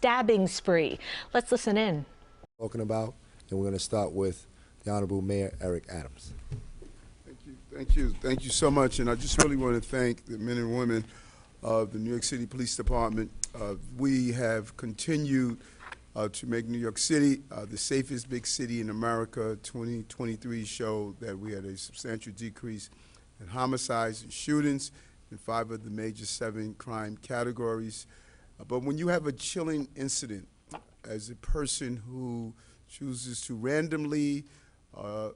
stabbing spree. Let's listen in. Talking about, and we're going to start with the Honorable Mayor Eric Adams. Thank you so much. And I just really want to thank the men and women of the New York City Police Department. We have continued to make New York City the safest big city in America. 2023 showed that we had a substantial decrease in homicides and shootings in 5 of the major 7 crime categories. But when you have a chilling incident as a person who chooses to randomly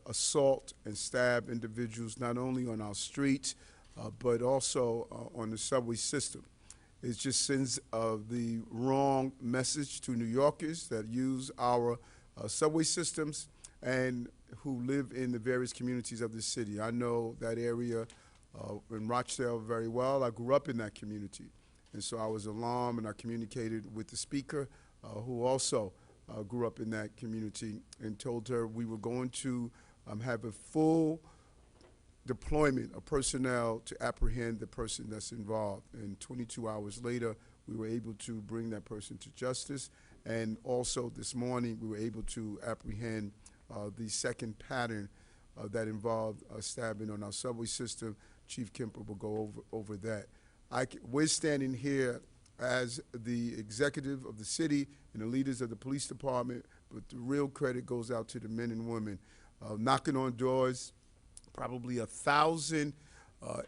assault and stab individuals not only on our streets but also on the subway system, it just sends the wrong message to New Yorkers that use our subway systems and who live in the various communities of the city. I know that area in Rochdale very well. I grew up in that community, and so I was alarmed, and I communicated with the speaker who also grew up in that community, and told her we were going to have a full deployment of personnel to apprehend the person that's involved. And 22 hours later, we were able to bring that person to justice. And also this morning, we were able to apprehend the second pattern that involved stabbing on our subway system. Chief Kemper will go over that. We're standing here as the executive of the city and the leaders of the police department, but the real credit goes out to the men and women knocking on doors, probably 1,000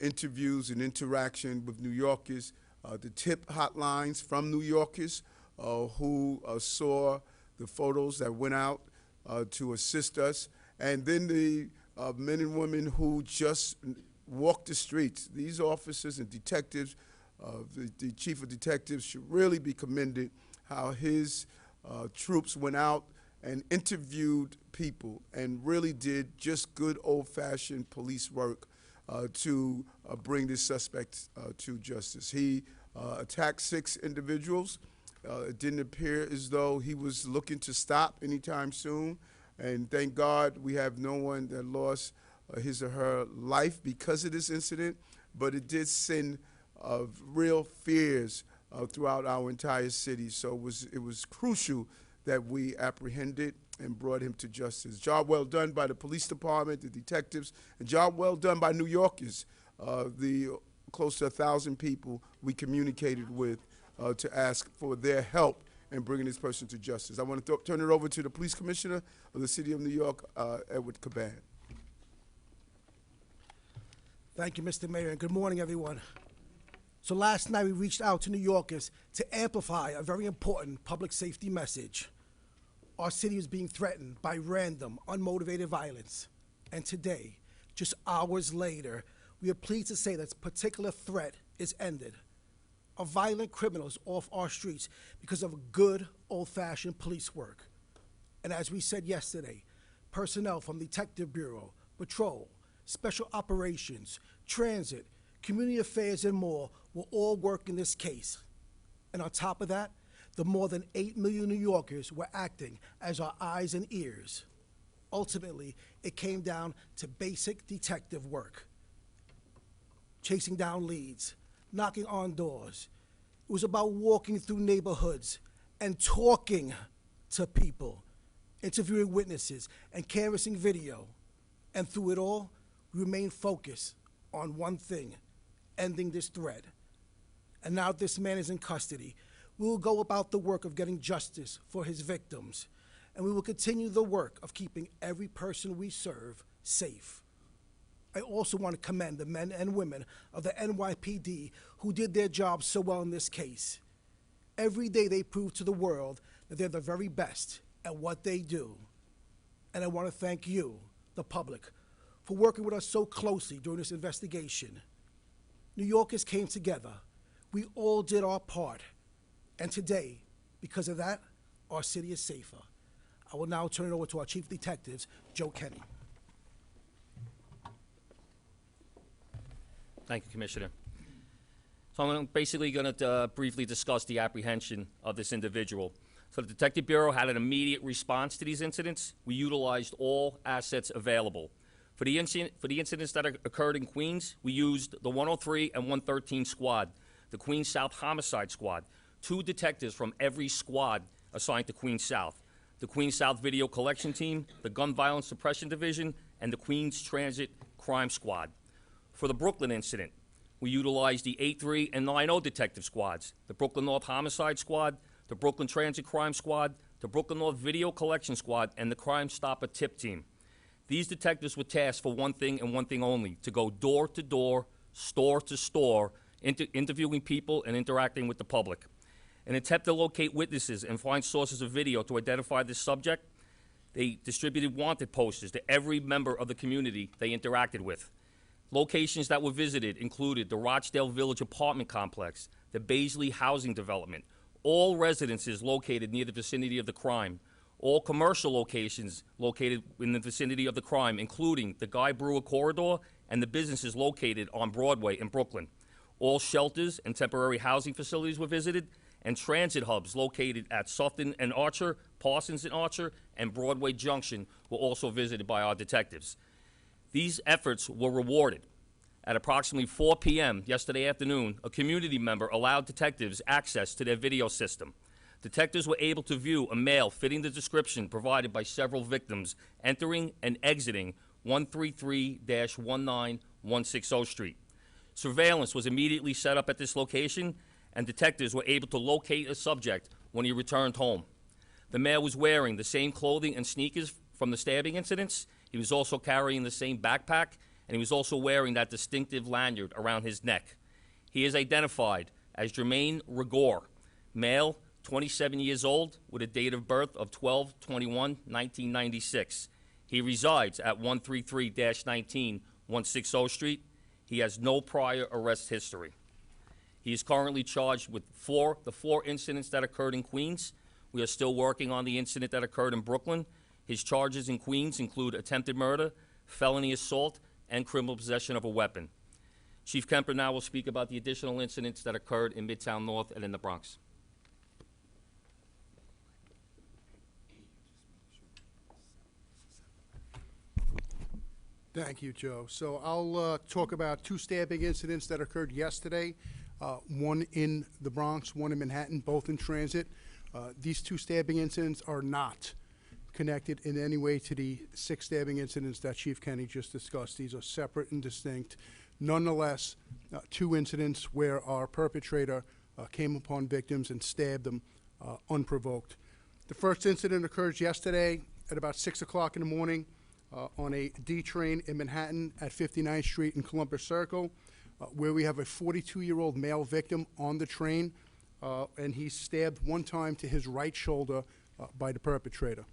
interviews and interaction with New Yorkers, the tip hotlines from New Yorkers who saw the photos that went out to assist us, and then the men and women who just walked the streets. These officers and detectives, the chief of detectives should really be commended how his troops went out and interviewed people and really did just good old-fashioned police work to bring this suspect to justice. He attacked 6 individuals. It didn't appear as though he was looking to stop anytime soon, and thank God we have no one that lost his or her life because of this incident, but it did send real fears throughout our entire city. So it was crucial that we apprehended and brought him to justice. Job well done by the police department, the detectives, and job well done by New Yorkers, the close to 1,000 people we communicated with to ask for their help in bringing this person to justice. I want to turn it over to the police commissioner of the city of New York, Edward Caban. Thank you, Mr. Mayor, and good morning, everyone. So last night we reached out to New Yorkers to amplify a very important public safety message. Our city is being threatened by random, unmotivated violence. And today, just hours later, we are pleased to say that this particular threat is ended. A violent criminal is off our streets because of good, old-fashioned police work. And as we said yesterday, personnel from the Detective Bureau, Patrol, Special Operations, Transit, Community Affairs, and more will all work in this case. And on top of that, the more than 8 million New Yorkers were acting as our eyes and ears. Ultimately, it came down to basic detective work. Chasing down leads, knocking on doors. It was about walking through neighborhoods and talking to people, interviewing witnesses, and canvassing video. And through it all, we remained focused on one thing: ending this threat. And now that this man is in custody, we will go about the work of getting justice for his victims, and we will continue the work of keeping every person we serve safe. I also want to commend the men and women of the NYPD who did their job so well in this case. Every day they prove to the world that they're the very best at what they do. And I want to thank you, the public, for working with us so closely during this investigation. New Yorkers came together. We all did our part. And today, because of that, our city is safer. I will now turn it over to our Chief Detectives, Joe Kenny. Thank you, Commissioner. So I'm basically going to briefly discuss the apprehension of this individual. So the Detective Bureau had an immediate response to these incidents. We utilized all assets available. For the incidents that occurred in Queens, we used the 103 and 113 squad, the Queens South Homicide Squad, 2 detectives from every squad assigned to Queens South: the Queens South Video Collection Team, the Gun Violence Suppression Division, and the Queens Transit Crime Squad. For the Brooklyn incident, we utilized the 8-3 and 9-0 detective squads, the Brooklyn North Homicide Squad, the Brooklyn Transit Crime Squad, the Brooklyn North Video Collection Squad, and the Crime Stopper Tip Team. These detectives were tasked for one thing and one thing only: to go door to door, store to store, interviewing people and interacting with the public. In an attempt to locate witnesses and find sources of video to identify this subject, they distributed wanted posters to every member of the community they interacted with. Locations that were visited included the Rochdale Village apartment complex, the Baisley housing development, all residences located near the vicinity of the crime, all commercial locations located in the vicinity of the crime, including the Guy Brewer corridor and the businesses located on Broadway in Brooklyn. All shelters and temporary housing facilities were visited, and transit hubs located at Sufton and Archer, Parsons and Archer, and Broadway Junction were also visited by our detectives. These efforts were rewarded. At approximately 4 p.m. yesterday afternoon, a community member allowed detectives access to their video system. Detectives were able to view a male fitting the description provided by several victims entering and exiting 133-19160 Street. Surveillance was immediately set up at this location, and detectives were able to locate a subject when he returned home. The male was wearing the same clothing and sneakers from the stabbing incidents. He was also carrying the same backpack, and he was also wearing that distinctive lanyard around his neck. He is identified as Jermaine Rigor, male, 27 years old, with a date of birth of 12/21/1996. He resides at 133-19-160 Street. He has no prior arrest history. He is currently charged with the four incidents that occurred in Queens. We are still working on the incident that occurred in Brooklyn. His charges in Queens include attempted murder, felony assault, and criminal possession of a weapon. Chief Kemper now will speak about the additional incidents that occurred in Midtown North and in the Bronx. Thank you, Joe. So I'll talk about 2 stabbing incidents that occurred yesterday, one in the Bronx, one in Manhattan, both in transit. These 2 stabbing incidents are not connected in any way to the 6 stabbing incidents that Chief Kenny just discussed. These are separate and distinct. Nonetheless, 2 incidents where our perpetrator came upon victims and stabbed them unprovoked. The first incident occurs yesterday at about 6 o'clock in the morning on a D train in Manhattan at 59th Street and Columbus Circle, where we have a 42-year-old male victim on the train, and he's stabbed one time to his right shoulder by the perpetrator.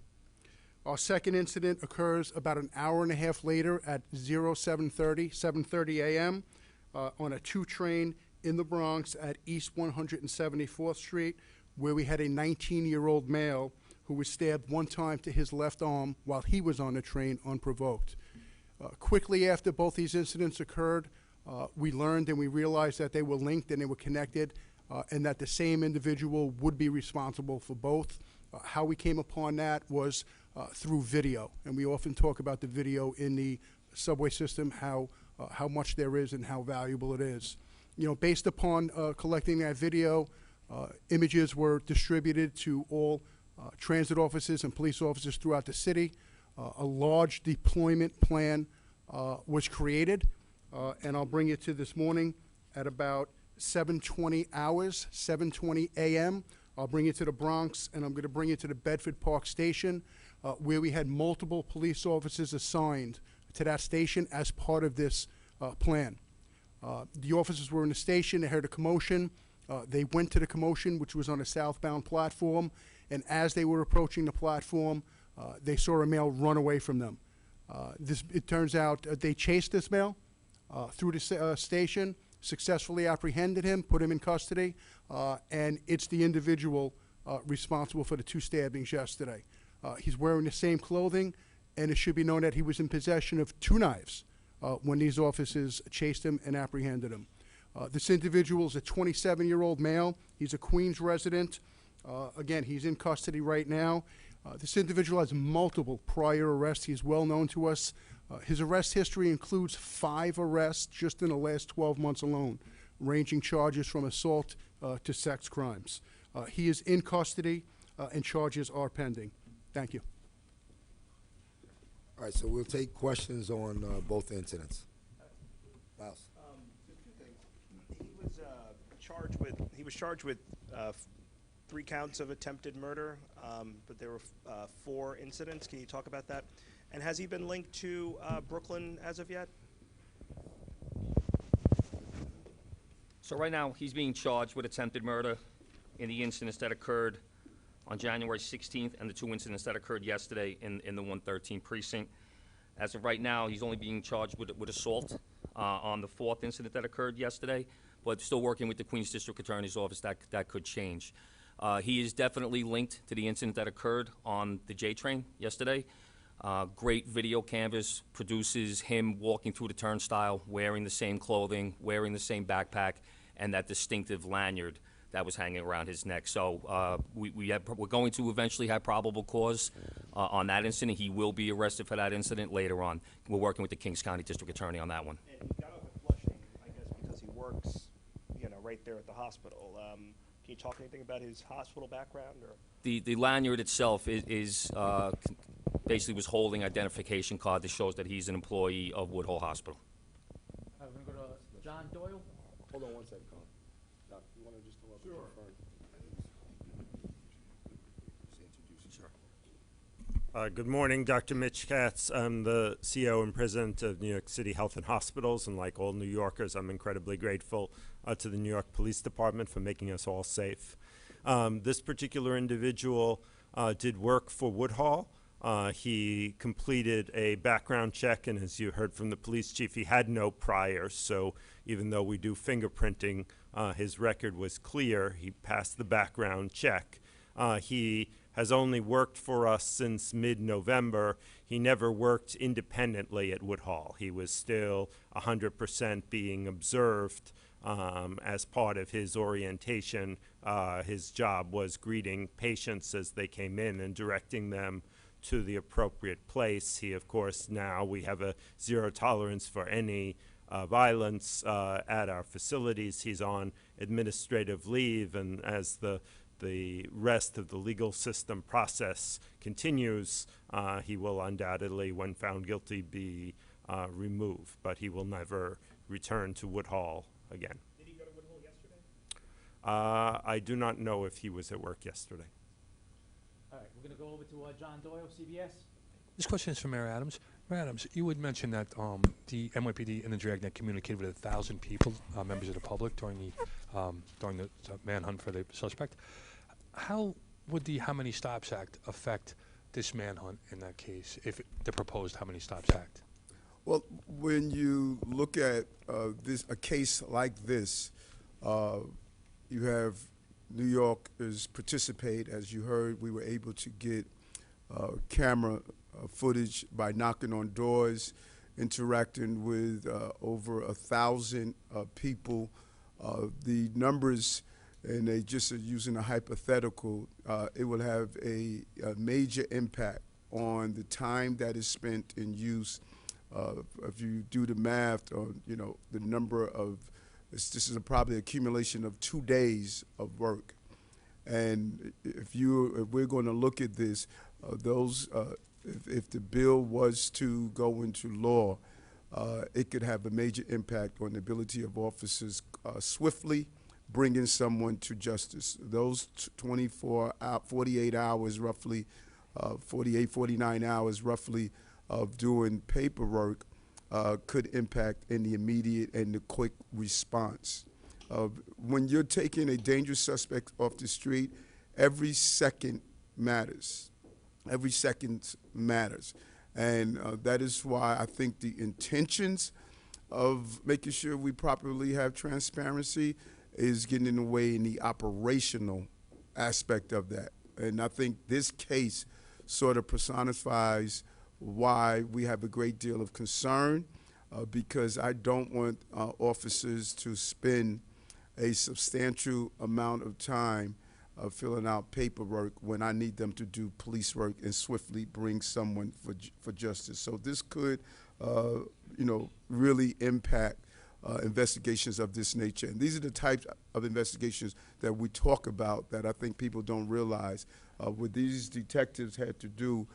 Our second incident occurs about an hour and a half later at 7:30 a.m. On a 2 train in the Bronx at East 174th Street, where we had a 19-year-old male who was stabbed one time to his left arm while he was on the train unprovoked. Quickly after both these incidents occurred, we learned and we realized that they were linked and they were connected, and that the same individual would be responsible for both. How we came upon that was through video, and we often talk about the video in the subway system, how much there is and how valuable it is. You know, based upon collecting that video, images were distributed to all transit offices and police officers throughout the city. A large deployment plan was created, and I'll bring you to this morning at about 7:20 hours, 7:20 a.m. I'll bring you to the Bronx, and I'm going to bring you to the Bedford Park Station, where we had multiple police officers assigned to that station as part of this plan. The officers were in the station. They heard a commotion. They went to the commotion, which was on a southbound platform, and as they were approaching the platform, they saw a male run away from them. It turns out they chased this male through the station, successfully apprehended him, put him in custody, and it's the individual responsible for the 2 stabbings yesterday. He's wearing the same clothing, and it should be known that he was in possession of 2 knives when these officers chased him and apprehended him. This individual is a 27-year-old male. He's a Queens resident. Again, he's in custody right now. This individual has multiple prior arrests. He's well known to us. His arrest history includes 5 arrests just in the last 12 months alone, ranging charges from assault to sex crimes. He is in custody, and charges are pending. Thank you. All right, so we'll take questions on both incidents. Miles. He was charged with 3 counts of attempted murder, but there were 4 incidents. Can you talk about that? And has he been linked to Brooklyn as of yet? So right now, he's being charged with attempted murder in the incidents that occurred on January 16th and the 2 incidents that occurred yesterday in the 113 precinct. As of right now, he's only being charged with assault on the 4th incident that occurred yesterday, but still working with the Queens District Attorney's Office. That could change. He is definitely linked to the incident that occurred on the J train yesterday. Great video canvas produces him walking through the turnstile, wearing the same clothing, wearing the same backpack, and that distinctive lanyard that was hanging around his neck. So we're going to eventually have probable cause on that incident. He will be arrested for that incident later on. We're working with the Kings County District Attorney on that one. And he got off at Flushing, I guess, because he works, right there at the hospital. Can you talk anything about his hospital background? Or The lanyard itself is basically was holding identification card that shows that he's an employee of Woodhull Hospital. We're going to go to John Doyle. Hold on one second, Colin. Doc, you want to just come up and confirm? Good morning, Dr. Mitch Katz. I'm the CEO and president of New York City Health and Hospitals, and like all New Yorkers, I'm incredibly grateful to the New York Police Department for making us all safe. This particular individual did work for Woodhull. He completed a background check, and as you heard from the police chief, he had no priors, so even though we do fingerprinting, his record was clear. He passed the background check. He has only worked for us since mid-November. He never worked independently at Woodhull. He was still 100% being observed as part of his orientation. His job was greeting patients as they came in and directing them to the appropriate place. He, of course, now we have a zero tolerance for any violence at our facilities. He's on administrative leave, and as the rest of the legal system process continues, he will undoubtedly, when found guilty, be removed, but he will never return to Woodhull again. did he go to Woodhull yesterday? I do not know if he was at work yesterday. All right, we're going to go over to John Doyle, CBS. This question is for Mayor Adams. Mayor Adams, you would mention that the NYPD and the Dragnet communicated with 1,000 people, members of the public, during the manhunt for the suspect. How would the How Many Stops Act affect this manhunt in that case, if the proposed How Many Stops Act? Well, when you look at a case like this, you have New Yorkers participate. As you heard, we were able to get camera footage by knocking on doors, interacting with over 1,000 people. The numbers, and they just are using a hypothetical, it will have a major impact on the time that is spent in use. If you do the math on, the number of, this is probably accumulation of 2 days of work. And if we're going to look at this, if the bill was to go into law, it could have a major impact on the ability of officers swiftly bringing someone to justice. Those 48 hours roughly, 49 hours roughly of doing paperwork could impact in the immediate and the quick response. When you're taking a dangerous suspect off the street, every second matters. Every second matters. And that is why I think the intentions of making sure we properly have transparency is getting in the way in the operational aspect of that. And I think this case sort of personifies why we have a great deal of concern, because I don't want officers to spend a substantial amount of time filling out paperwork when I need them to do police work and swiftly bring someone for justice. So this could, really impact investigations of this nature. And these are the types of investigations that we talk about that I think people don't realize. What these detectives had to do,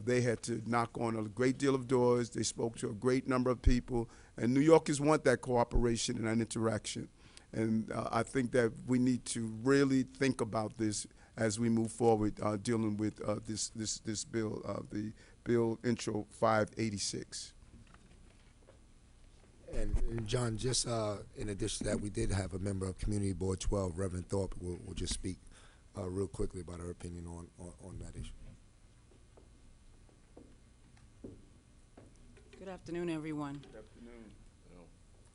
they had to knock on a great deal of doors. They spoke to a great number of people. And New Yorkers want that cooperation and that interaction. And I think that we need to really think about this as we move forward dealing with this bill, the Bill Intro 586. And John, just in addition to that, we did have a member of Community Board 12, Reverend Thorpe, will just speak real quickly about her opinion on that issue. Good afternoon, everyone. Good afternoon.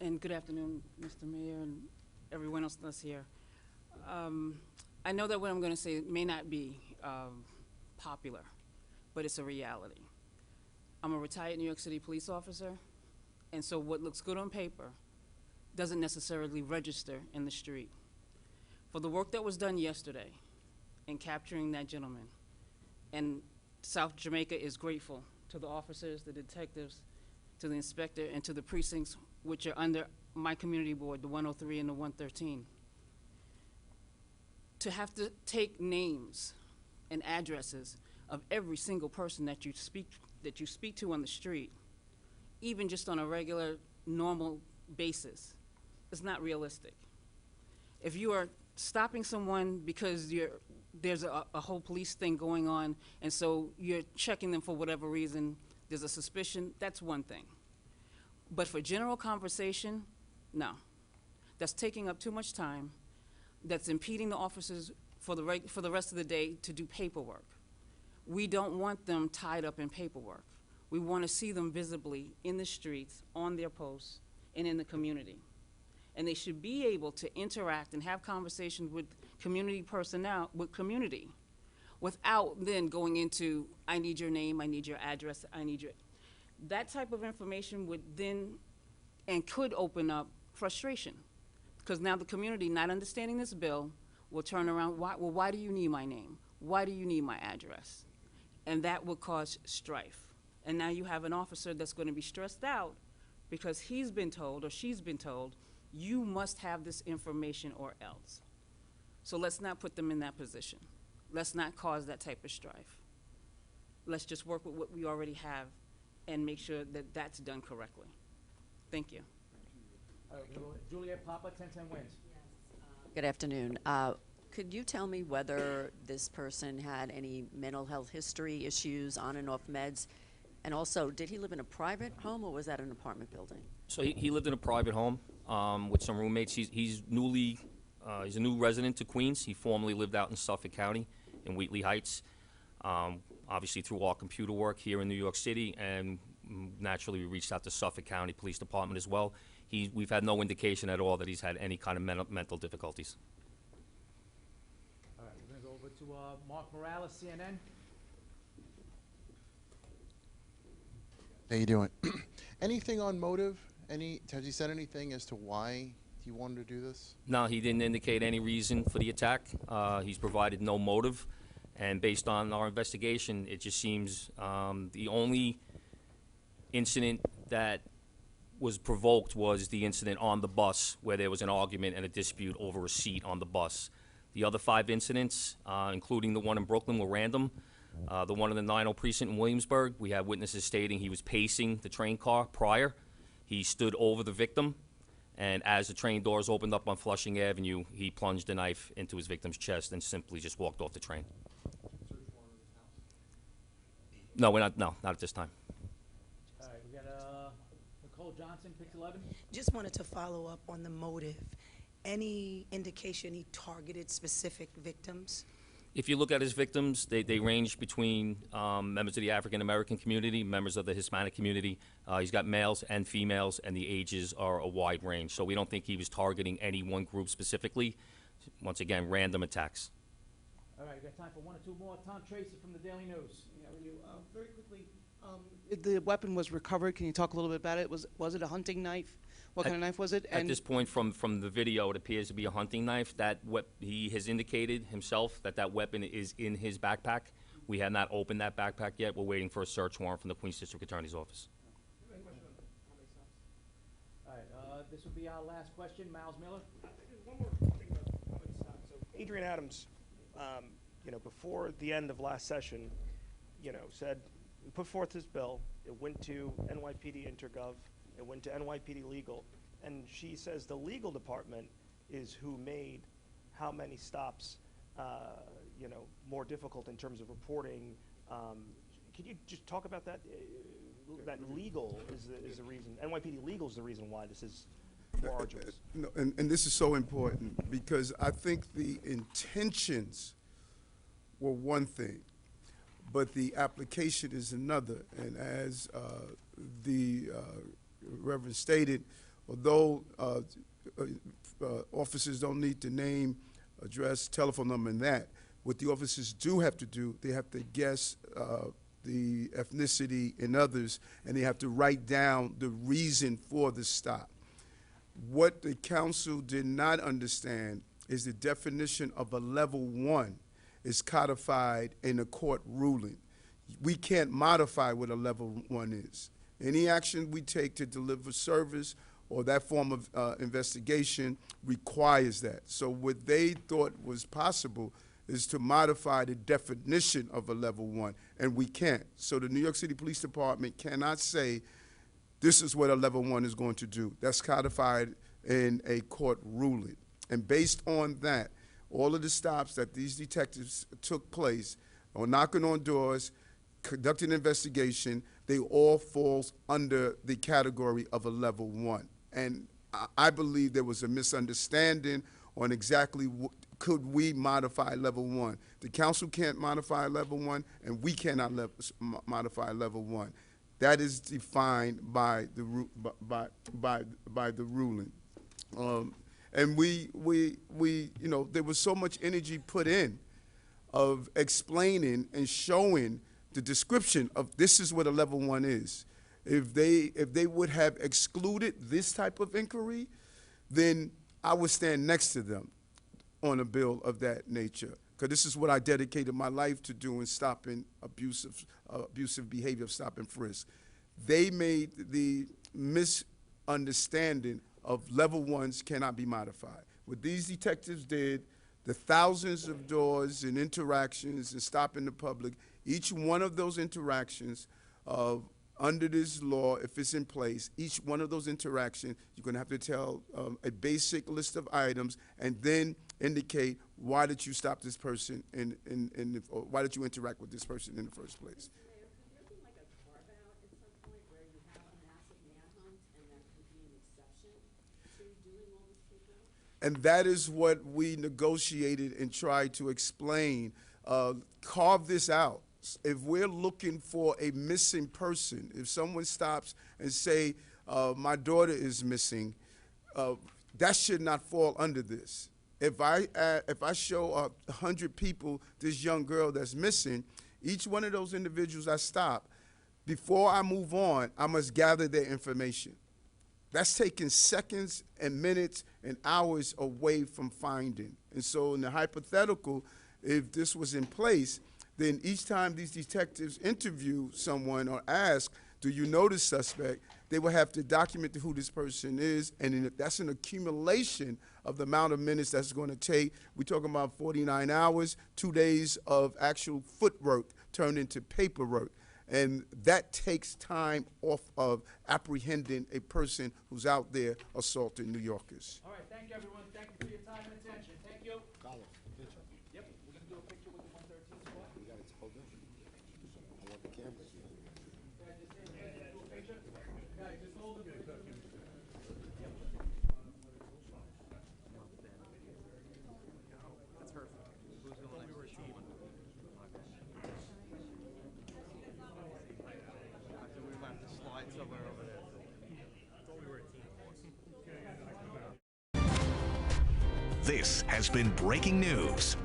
And good afternoon, Mr. Mayor and everyone else that's here. I know that what I'm going to say may not be popular, but it's a reality. I'm a retired New York City police officer, and so what looks good on paper doesn't necessarily register in the street. For the work that was done yesterday in capturing that gentleman, and South Jamaica is grateful to the officers, the detectives, to the inspector, and to the precincts which are under my community board, the 103 and the 113. To have to take names and addresses of every single person that you speak to on the street, even just on a regular, normal basis, is not realistic. If you are stopping someone because there's a whole police thing going on, and so you're checking them for whatever reason, there's a suspicion, that's one thing. But for general conversation, no. That's taking up too much time. That's impeding the officers for the rest of the day to do paperwork. We don't want them tied up in paperwork. We want to see them visibly in the streets, on their posts, and in the community. And they should be able to interact and have conversations with community personnel, with community, without then going into, I need your name, I need your address, I need your... That type of information would then, and could open up frustration. Because now the community, not understanding this bill, will turn around, why do you need my name? Why do you need my address? And that will cause strife. And now you have an officer that's going to be stressed out because he's been told, or she's been told, you must have this information or else. So let's not put them in that position. Let's not cause that type of strife. Let's just work with what we already have and make sure that that's done correctly. Thank you. Juliet Papa, 1010 wins. Good afternoon. Could you tell me whether this person had any mental health history issues, on and off meds? And also, did he live in a private home or was that an apartment building? So he lived in a private home with some roommates. He's a new resident to Queens. He formerly lived out in Suffolk County in Wheatley Heights. Obviously through our computer work here in New York City, and naturally we reached out to Suffolk County Police Department as well. We've had no indication at all that he's had any kind of mental difficulties. All right, we're going to go over to Mark Morales, CNN. How you doing? Anything on motive? Has he said anything as to why he wanted to do this? No, he didn't indicate any reason for the attack. He's provided no motive. And based on our investigation, it just seems the only incident that was provoked was the incident on the bus where there was an argument and a dispute over a seat on the bus. The other 5 incidents, including the one in Brooklyn, were random. The one in the 90 precinct in Williamsburg, we have witnesses stating he was pacing the train car prior. He stood over the victim, and as the train doors opened up on Flushing Avenue, he plunged a knife into his victim's chest and simply just walked off the train. No, not at this time. All right, we got Nicole Johnson, Pix 11. Just wanted to follow up on the motive. Any indication he targeted specific victims? If you look at his victims, they range between members of the African American community, members of the Hispanic community. He's got males and females, and the ages are a wide range. So we don't think he was targeting any one group specifically. Once again, random attacks. All right, we got time for 1 or 2 more. Tom Tracy from the Daily News. Yeah, very quickly, the weapon was recovered. Can you talk a little bit about it? Was it a hunting knife? What kind of knife was it? At this point, from the video, it appears to be a hunting knife. He has indicated himself that weapon is in his backpack. We have not opened that backpack yet. We're waiting for a search warrant from the Queens District Attorney's Office. All right, This will be our last question. Miles Miller. One more thing about so Adrian Adams, before the end of last session, said, we put forth this bill, it went to NYPD Intergov, it went to NYPD Legal, and she says the legal department is who made how many stops, more difficult in terms of reporting. Can you just talk about that? That legal is the reason, NYPD Legal is the reason why this is more arduous. No, and this is so important because I think the intentions were one thing, but the application is another. And as the Reverend stated, although officers don't need to name, address, telephone number, and that, what the officers do have to do, they have to guess the ethnicity and others, and they have to write down the reason for the stop. What the council did not understand is the definition of a level 1 is codified in a court ruling. We can't modify what a level 1 is. Any action we take to deliver service or that form of investigation requires that. So what they thought was possible is to modify the definition of a level 1, and we can't. So the New York City Police Department cannot say this is what a level 1 is going to do. That's codified in a court ruling. And based on that, all of the stops that these detectives took place, on knocking on doors, conducting an investigation, they all falls under the category of a level 1. And I believe there was a misunderstanding on exactly could we modify level 1. The council can't modify level 1, and we cannot modify level 1. That is defined by the by the ruling. And there was so much energy put in of explaining and showing the description of this is what a level 1 is. If they would have excluded this type of inquiry, then I would stand next to them on a bill of that nature, because this is what I dedicated my life to doing, stopping abusive behavior of stop and frisk. They made the misunderstanding of level 1s cannot be modified. What these detectives did, the thousands of doors and interactions and stopping the public, each one of those interactions under this law, if it's in place, each one of those interactions, you're going to have to tell a basic list of items and then indicate why did you stop this person or why did you interact with this person in the first place. Mayor, could there be like a carve-out at some point where you have a massive manhunt and that could be an exception to doing all these people? And that is what we negotiated and tried to explain. Carve this out. If we're looking for a missing person, if someone stops and say, my daughter is missing, that should not fall under this. If I show 100 people this young girl that's missing, each one of those individuals I stop, before I move on, I must gather their information. That's taking seconds and minutes and hours away from finding. And so in the hypothetical, if this was in place, then each time these detectives interview someone or ask, do you know the suspect, they will have to document who this person is, and that's an accumulation of the amount of minutes that's going to take. We're talking about 49 hours, 2 days of actual footwork turned into paperwork. And that takes time off of apprehending a person who's out there assaulting New Yorkers. All right, thank you, everyone. Thank you for your time and attention. Thank you. Yep, we're going to do a picture with the 113 squad. We got to hold this. I want the cameras. Just hold the picture. That's perfect. Who's going next? After we might have to slide somewhere over there. I thought we were a team. This has been breaking news.